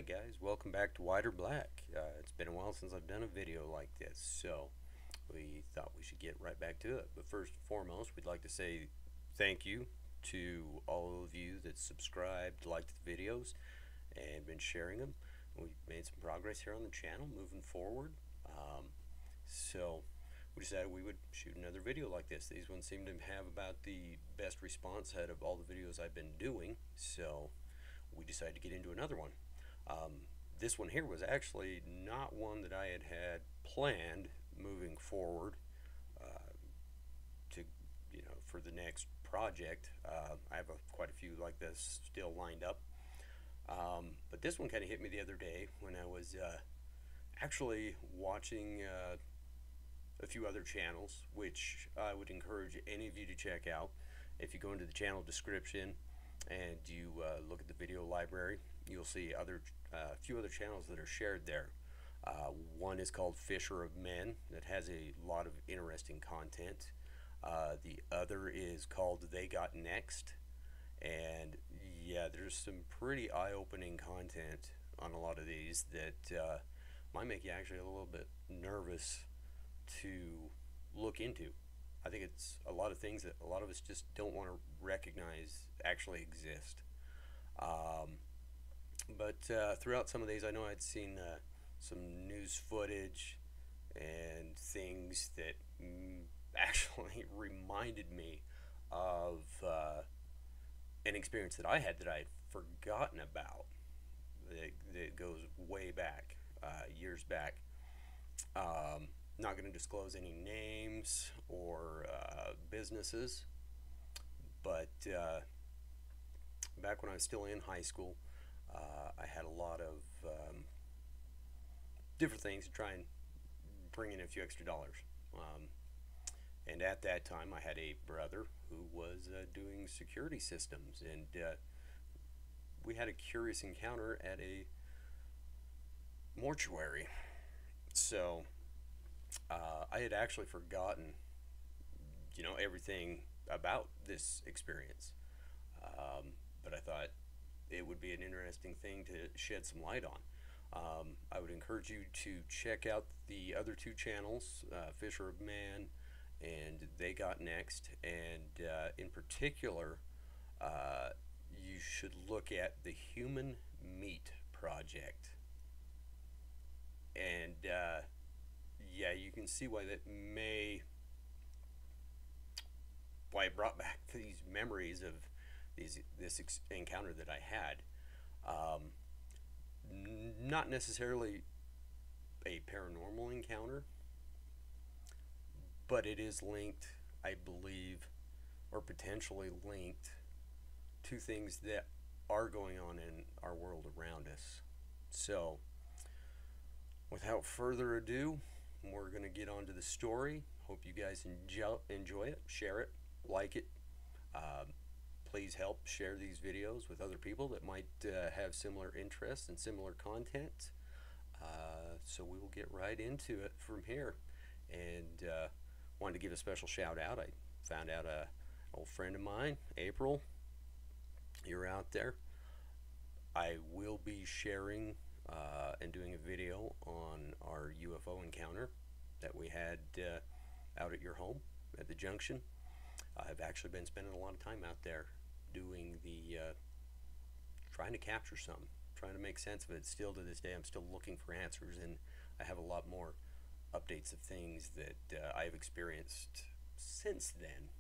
Alright guys, welcome back to White or Black. It's been a while since I've done a video like this, so we thought we should get right back to it. But first and foremost, we'd like to say thank you to all of you that subscribed, liked the videos, and been sharing them. We've made some progress here on the channel, moving forward. So we decided we would shoot another video like this. These ones seem to have about the best response out of all the videos I've been doing, so we decided to get into another one. This one here was actually not one that I had planned moving forward to, for the next project. I have quite a few like this still lined up. But this one kind of hit me the other day when I was actually watching a few other channels, which I would encourage any of you to check out. If you go into the channel description and you look at the video library, you'll see a few other channels that are shared there. One is called Fisher of Men, that has a lot of interesting content. The other is called They Got Next, and yeah, there's some pretty eye-opening content on a lot of these that might make you actually a little bit nervous to look into. I think it's a lot of things that a lot of us just don't want to recognize actually exist. But throughout some of these, I know I'd seen some news footage and things that actually reminded me of an experience that I had that I'd forgotten about, that goes way back, years back. Not going to disclose any names or businesses, but back when I was still in high school, I had a lot of different things to try and bring in a few extra dollars. And at that time, I had a brother who was doing security systems, and we had a curious encounter at a mortuary. So I had actually forgotten, everything about this experience, but I thought it would be an interesting thing to shed some light on. I would encourage you to check out the other two channels, Fisher of Man and They Got Next, and in particular, you should look at the Human Meat Project. And yeah, you can see why why it brought back these memories of this encounter that I had. Not necessarily a paranormal encounter, but it is linked, I believe, or potentially linked to things that are going on in our world around us. So, without further ado, we're going to get on to the story. Hope you guys enjoy it, share it, like it. Please help share these videos with other people that might have similar interests and similar content. So we will get right into it from here. And wanted to give a special shout out. I found out an old friend of mine, April, you're out there. I will be sharing and doing a video on our UFO encounter that we had out at your home at the junction. I've actually been spending a lot of time out there doing the trying to capture some, trying to make sense of it. Still to this day, I'm still looking for answers, and I have a lot more updates of things that I've experienced since then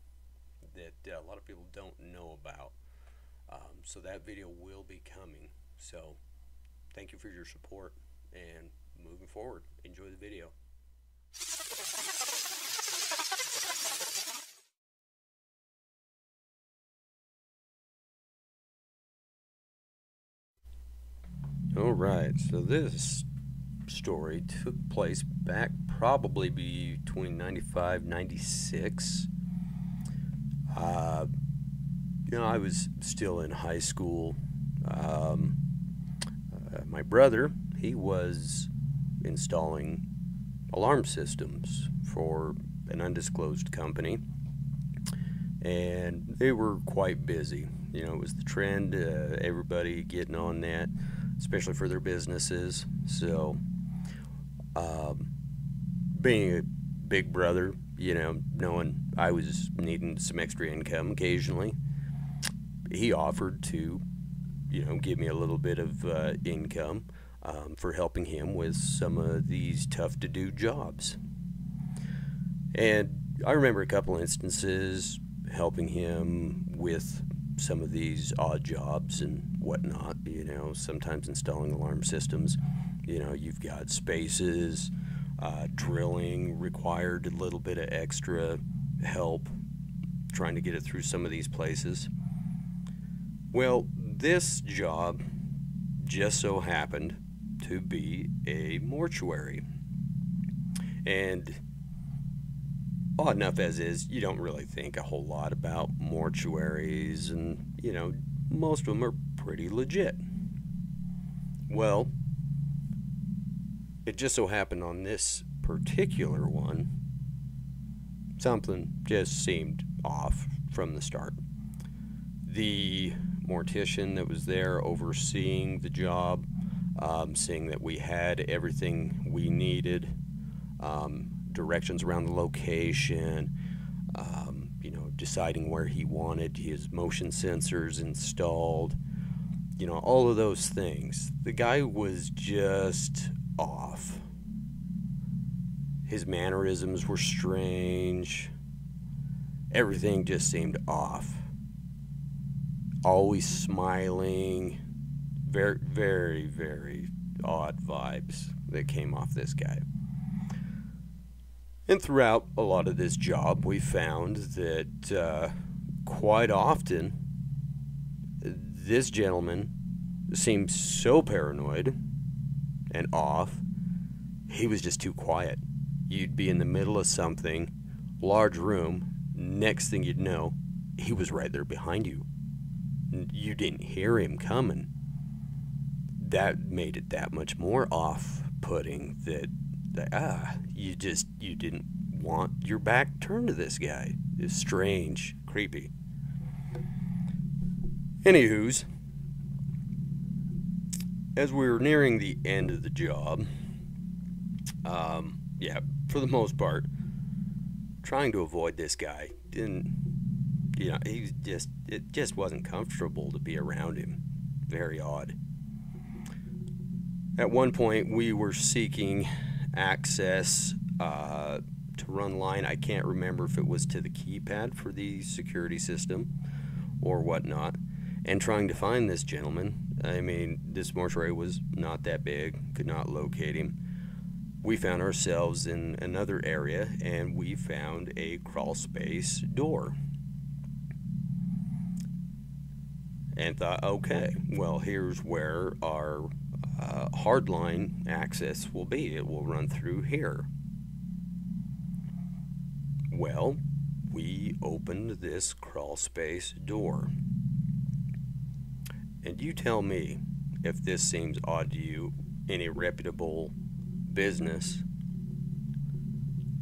that a lot of people don't know about. So that video will be coming. So thank you for your support, and moving forward, enjoy the video. Alright, so this story took place back probably between 95 96. I was still in high school. My brother, he was installing alarm systems for an undisclosed company, and they were quite busy. It was the trend, everybody getting on that. especially for their businesses. So, being a big brother, knowing I was needing some extra income occasionally, he offered to, give me a little bit of income for helping him with some of these tough to do jobs. And I remember a couple instances helping him with some of these odd jobs and whatnot, sometimes installing alarm systems. You've got spaces, drilling required a little bit of extra help trying to get it through some of these places. Well, this job just so happened to be a mortuary. And odd enough as is, you don't really think a whole lot about mortuaries, and, most of them are pretty legit. Well, it just so happened on this particular one, something just seemed off from the start. The mortician that was there overseeing the job, seeing that we had everything we needed, directions around the location, deciding where he wanted his motion sensors installed, all of those things. The guy was just off. His mannerisms were strange. Everything just seemed off. Always smiling. Very, very, very odd vibes that came off this guy. And throughout a lot of this job, we found that quite often this gentleman seemed so paranoid and off, he was just too quiet. You'd be in the middle of something, large room, next thing you'd know, he was right there behind you. You didn't hear him coming. That made it that much more off-putting that you didn't want your back turned to this guy. It's strange, creepy. Anywho's, as we were nearing the end of the job, for the most part, trying to avoid this guy. It just wasn't comfortable to be around him. Very odd. At one point, we were seeking access to run line. I can't remember if it was to the keypad for the security system or whatnot, and trying to find this gentleman. I mean, this mortuary was not that big, could not locate him. We found ourselves in another area, and we found a crawl space door. And thought, okay, well, here's where our hardline access will be. It will run through here. Well, we opened this crawl space door. And you tell me if this seems odd to you, any reputable business.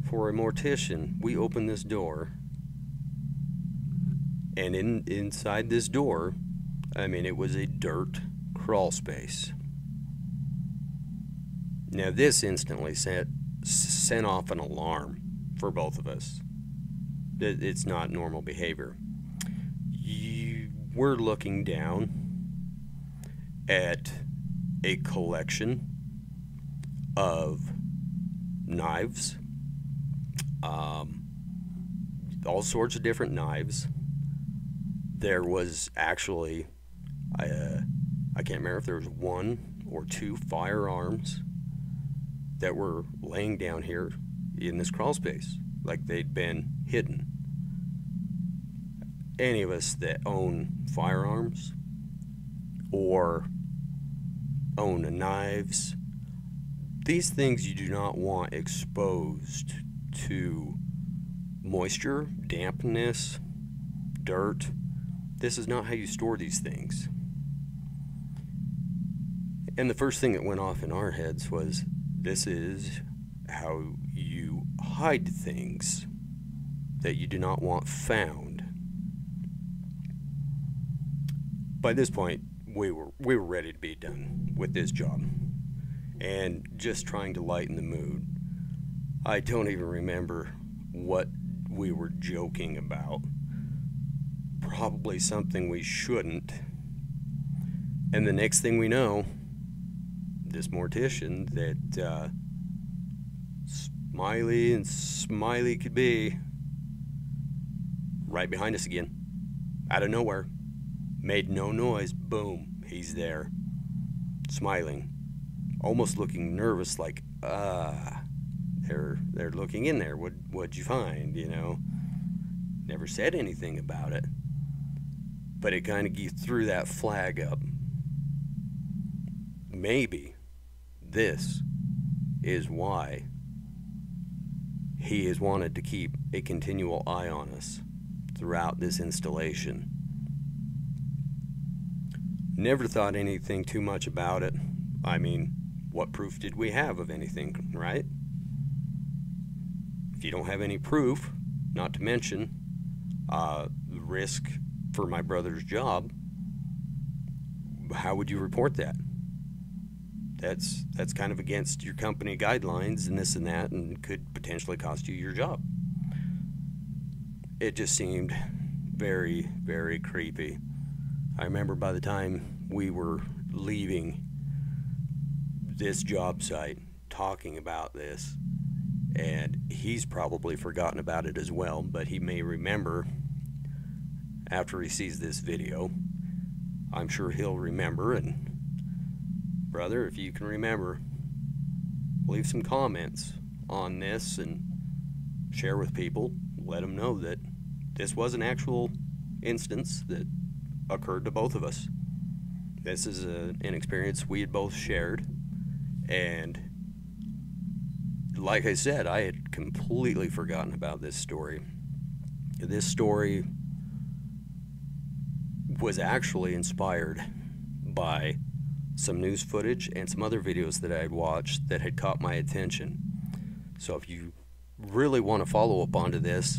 For a mortician, we opened this door, and inside this door, I mean, it was a dirt crawl space. Now, this instantly sent off an alarm for both of us. It's not normal behavior. We're looking down at a collection of knives, all sorts of different knives. There was actually, I can't remember if there was one or two firearms that were laying down here in this crawl space, like they'd been hidden. Any of us that own firearms or own knives, these things you do not want exposed to moisture, dampness, dirt. This is not how you store these things. And the first thing that went off in our heads was, this is how you hide things that you do not want found. By this point, we were ready to be done with this job and just trying to lighten the mood. I don't even remember what we were joking about. Probably something we shouldn't. And the next thing we know, this mortician that smiley and smiley could be, right behind us again, out of nowhere, made no noise. Boom, he's there, smiling, almost looking nervous, like they're looking in there. What'd you find? You know, never said anything about it, but it kind of threw that flag up. Maybe this is why he has wanted to keep a continual eye on us throughout this installation. Never thought anything too much about it. I mean, what proof did we have of anything, right? If you don't have any proof, not to mention the risk for my brother's job, how would you report that? That's kind of against your company guidelines and this and that, and could potentially cost you your job. It just seemed very, very creepy. I remember by the time we were leaving this job site talking about this, and he's probably forgotten about it as well, but he may remember after he sees this video. I'm sure he'll remember. And brother, if you can remember, leave some comments on this and share with people. Let them know that this was an actual instance that occurred to both of us. This is an experience we had both shared, and like I said, I had completely forgotten about this story. This story was actually inspired by some news footage and some other videos that I had watched that had caught my attention. So if you really want to follow up onto this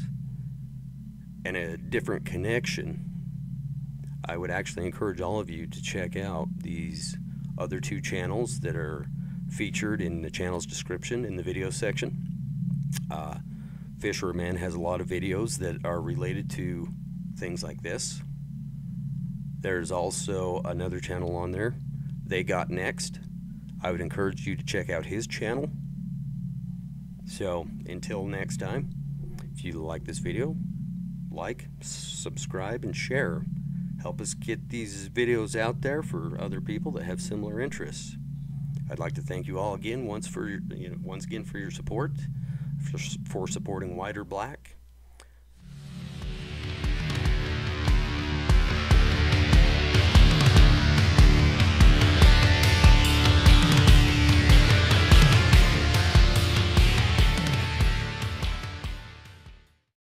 and a different connection, I would actually encourage all of you to check out these other two channels that are featured in the channel's description in the video section. Fisherman has a lot of videos that are related to things like this. There's also another channel on there, They Got Next. I would encourage you to check out his channel. So until next time, if you like this video, like, subscribe, and share. Help us get these videos out there for other people that have similar interests. I'd like to thank you all again once again for your support, for supporting White or Black.